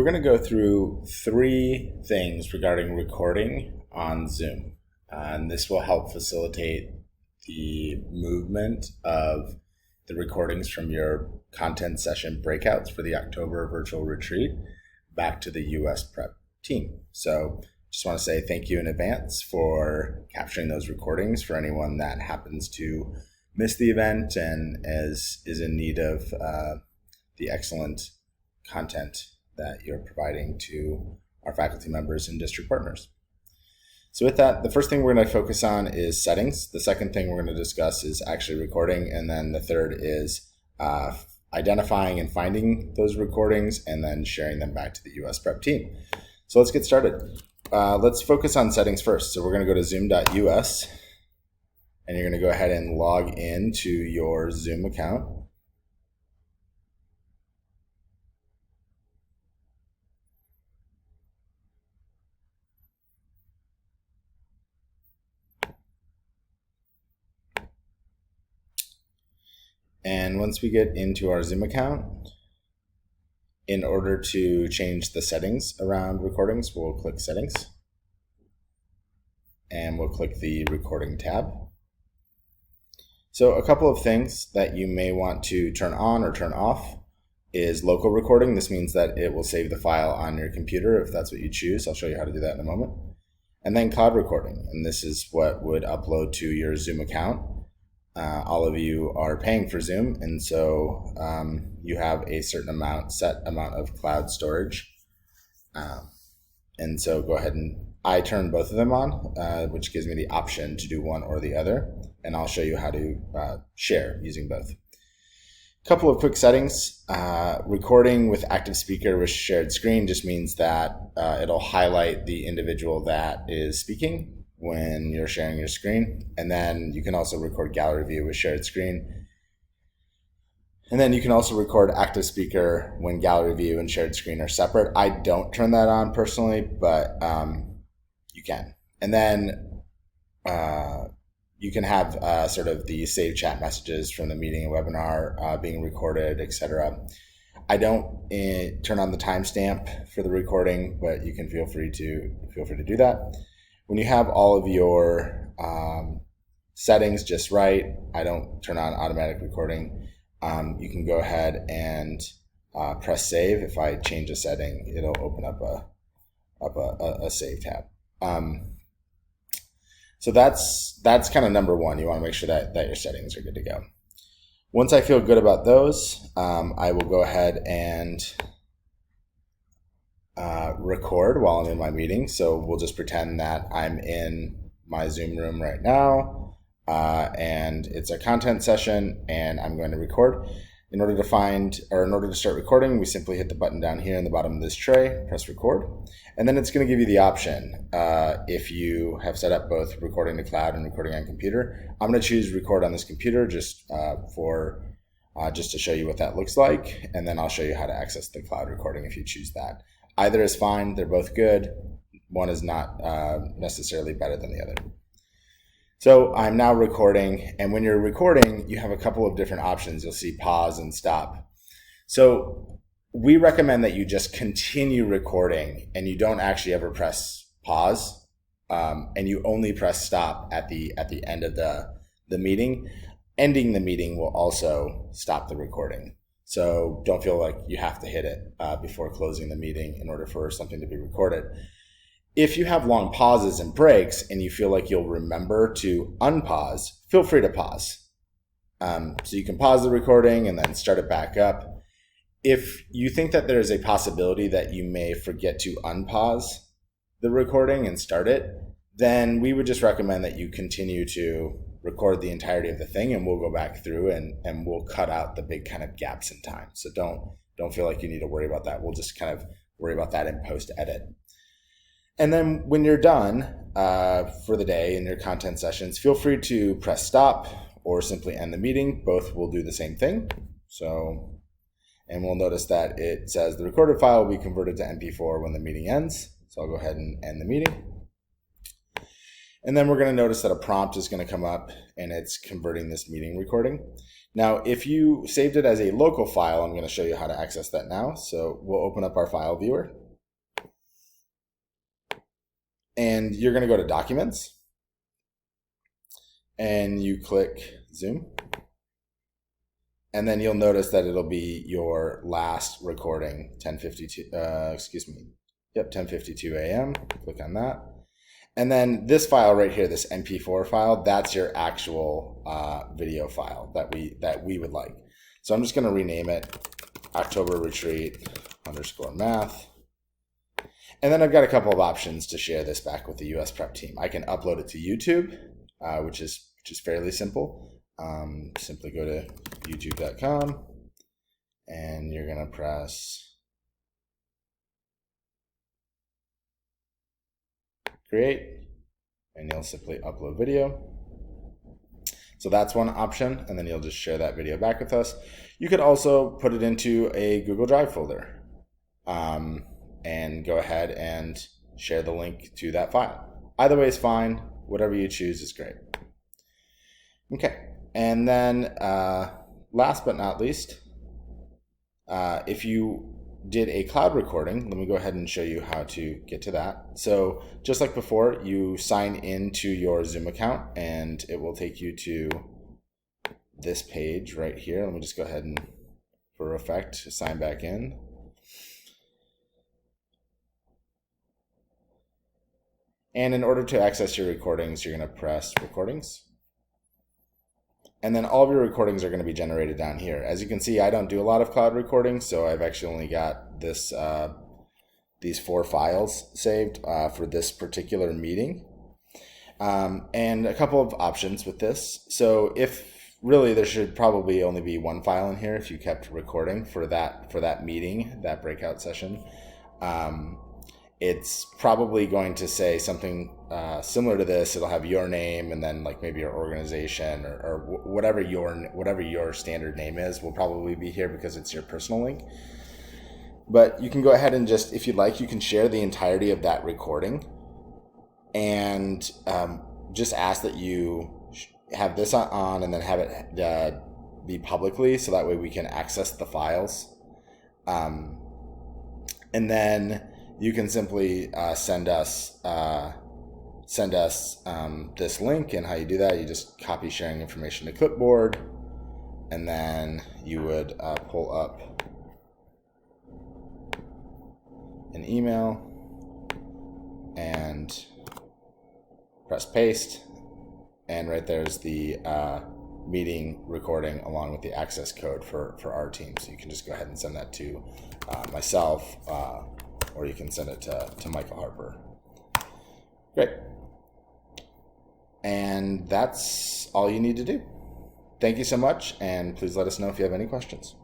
going to go through 3 things regarding recording on Zoom. And this will help facilitate the movement of the recordings from your content session breakouts for the October virtual retreat back to the US Prep team. So just want to say thank you in advance for capturing those recordings for anyone that happens to miss the event and is in need of the excellent content that you're providing to our faculty members and district partners. So with that, the first thing we're going to focus on is settings. The second thing we're going to discuss is actually recording. And then the third is identifying and finding those recordings and then sharing them back to the US Prep team. So let's get started. Let's focus on settings first. So we're going to go to zoom.us and you're going to go ahead and log into your Zoom account. And once we get into our Zoom account, in order to change the settings around recordings, we'll click Settings. And we'll click the Recording tab. So a couple of things that you may want to turn on or turn off is local recording. This means that it will save the file on your computer if that's what you choose. I'll show you how to do that in a moment. And then cloud recording. And this is what would upload to your Zoom account. All of you are paying for Zoom, and so you have a certain set amount of cloud storage. And so go ahead and I turn both of them on, which gives me the option to do one or the other. And I'll show you how to share using both. A couple of quick settings. Recording with active speaker with shared screen just means that it'll highlight the individual that is speaking when you're sharing your screen. And then you can also record gallery view with shared screen. And then you can also record active speaker when gallery view and shared screen are separate. I don't turn that on personally, but you can. And then you can have sort of the saved chat messages from the meeting and webinar being recorded, etc. I don't turn on the timestamp for the recording, but you can feel free to do that. When you have all of your settings just right, I don't turn on automatic recording. You can go ahead and press save. If I change a setting, it'll open up a save tab. So that's kind of number one. You want to make sure that your settings are good to go. Once I feel good about those, I will go ahead and record while I'm in my meeting. So we'll just pretend that I'm in my Zoom room right now and it's a content session and I'm going to record. In order to start recording, we simply hit the button down here in the bottom of this tray, press record, and then it's going to give you the option if you have set up both recording to cloud and recording on computer. I'm going to choose record on this computer just to show you what that looks like, and then I'll show you how to access the cloud recording if you choose that. Either is fine. They're both good. One is not necessarily better than the other. So I'm now recording, and when you're recording, you have a couple of different options. You'll see pause and stop. So we recommend that you just continue recording and you don't actually ever press pause, and you only press stop at the end of the meeting. Ending the meeting will also stop the recording. So don't feel like you have to hit it before closing the meeting in order for something to be recorded. If you have long pauses and breaks and you feel like you'll remember to unpause, feel free to pause. So you can pause the recording and then start it back up. If you think that there's a possibility that you may forget to unpause the recording and start it, then we would just recommend that you continue to record the entirety of the thing, and we'll go back through and we'll cut out the big kind of gaps in time. So don't feel like you need to worry about that. We'll just kind of worry about that in post edit. And then when you're done for the day in your content sessions, feel free to press stop or simply end the meeting. Both will do the same thing. And we'll notice that it says the recorded file will be converted to MP4 when the meeting ends. So I'll go ahead and end the meeting. And then we're going to notice that a prompt is going to come up and it's converting this meeting recording. Now, if you saved it as a local file, I'm going to show you how to access that now. So we'll open up our file viewer. And you're going to go to Documents. And you click Zoom. And then you'll notice that it'll be your last recording, 10:52, 10:52 a.m. Click on that. And then this file right here, this MP4 file, that's your actual video file that we would like. So I'm just going to rename it October Retreat _math. And then I've got a couple of options to share this back with the US Prep team. I can upload it to YouTube, which is fairly simple. Simply go to youtube.com and you're going to press create, and you'll simply upload video. So that's one option, and then you'll just share that video back with us. You could also put it into a Google Drive folder and go ahead and share the link to that file. Either way is fine. Whatever you choose is great. Okay, and then last but not least, if you did a cloud recording, let me go ahead and show you how to get to that. So just like before, you sign into your Zoom account and it will take you to this page right here. Let me just go ahead and, for effect, sign back in. And in order to access your recordings, you're going to press Recordings. And then all of your recordings are going to be generated down here. As you can see, I don't do a lot of cloud recordings, so I've actually only got this these 4 files saved for this particular meeting. And a couple of options with this. So if really there should probably only be 1 file in here if you kept recording for that meeting, that breakout session. It's probably going to say something similar to this. It'll have your name and then like maybe your organization or whatever your standard name is will probably be here because it's your personal link. But you can go ahead and just, if you'd like, you can share the entirety of that recording and just ask that you have this on and then have it be publicly so that way we can access the files. And then you can simply send us this link, and how you do that, you just copy sharing information to clipboard, and then you would pull up an email and press paste, and right there's the meeting recording along with the access code for our team. So you can just go ahead and send that to myself, or you can send it to Michael Harper. Great. And that's all you need to do. Thank you so much, and please let us know if you have any questions.